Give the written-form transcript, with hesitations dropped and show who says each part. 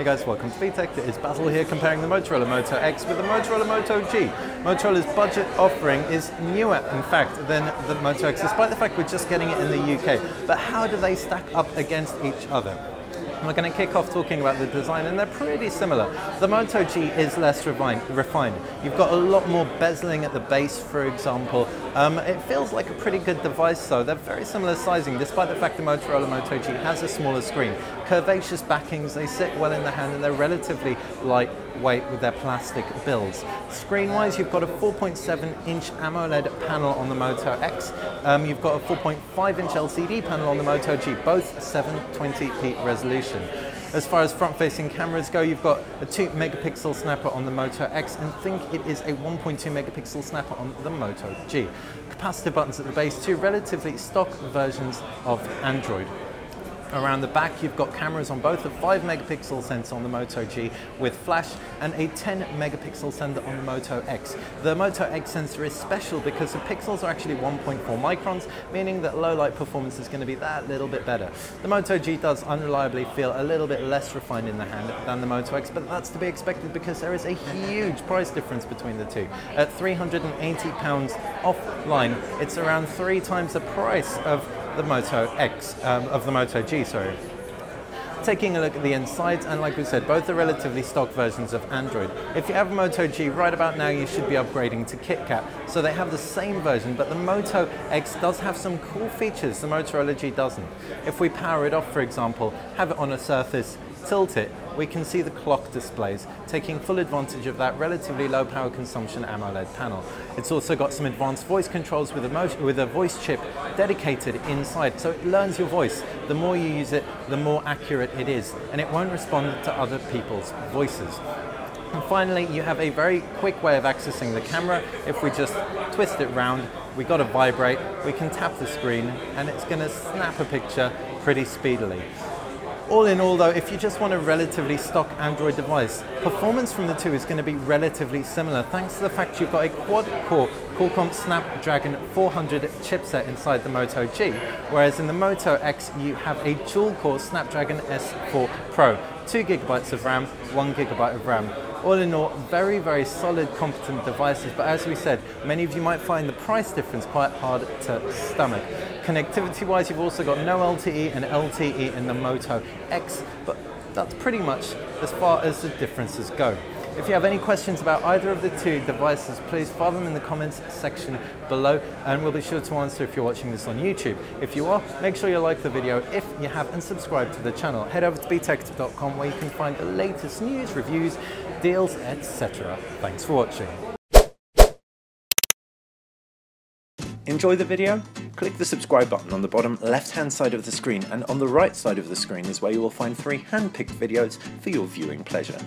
Speaker 1: Hey guys, welcome to VTech. It is Basil here comparing the Motorola Moto X with the Motorola Moto G. Motorola's budget offering is newer, in fact, than the Moto X, despite the fact we're just getting it in the UK. But how do they stack up against each other? We're going to kick off talking about the design, and they're pretty similar. The Moto G is less refined. You've got a lot more bezeling at the base, for example. It feels like a pretty good device though. They're very similar sizing, despite the fact the Motorola Moto G has a smaller screen. Curvaceous backings, they sit well in the hand, and they're relatively lightweight with their plastic builds. Screen-wise, you've got a 4.7-inch AMOLED panel on the Moto X. You've got a 4.5-inch LCD panel on the Moto G, both 720p resolution. As far as front-facing cameras go, you've got a 2-megapixel snapper on the Moto X, and think it is a 1.2-megapixel snapper on the Moto G. Capacitive buttons at the base, two relatively stock versions of Android. Around the back, you've got cameras on both, a 5-megapixel sensor on the Moto G with flash and a 10-megapixel sensor on the Moto X. The Moto X sensor is special because the pixels are actually 1.4 microns, meaning that low light performance is going to be that little bit better. The Moto G does unreliably feel a little bit less refined in the hand than the Moto X, but that's to be expected because there is a huge price difference between the two. At £380 offline, it's around 3 times the price of the Moto X, of the Moto G, sorry. Taking a look at the insides, and like we said, both are relatively stock versions of Android. If you have a Moto G right about now, you should be upgrading to KitKat. So they have the same version, but the Moto X does have some cool features the Motorola G doesn't. If we power it off, for example, have it on a surface, tilt it, we can see the clock displays, taking full advantage of that relatively low power consumption AMOLED panel. It's also got some advanced voice controls with a voice chip dedicated inside, so it learns your voice. The more you use it, the more accurate it is, and it won't respond to other people's voices. And finally, you have a very quick way of accessing the camera. If we just twist it round, we got to vibrate, we can tap the screen, and it's going to snap a picture pretty speedily. All in all though, if you just want a relatively stock Android device, performance from the two is going to be relatively similar thanks to the fact you've got a quad-core Qualcomm Snapdragon 400 chipset inside the Moto G, whereas in the Moto X you have a dual-core Snapdragon S4 Pro, 2 GB of RAM, 1 GB of RAM. All in all, very, very solid, competent devices, but as we said, many of you might find the price difference quite hard to stomach. Connectivity-wise, you've also got no LTE and LTE in the Moto X, but that's pretty much as far as the differences go. If you have any questions about either of the two devices, please file them in the comments section below, and we'll be sure to answer if you're watching this on YouTube. If you are, make sure you like the video. If you have, and subscribe to the channel. Head over to btech.com where you can find the latest news, reviews, deals, etc. Thanks for watching. Enjoy the video? Click the subscribe button on the bottom left-hand side of the screen, and on the right side of the screen is where you will find 3 hand-picked videos for your viewing pleasure.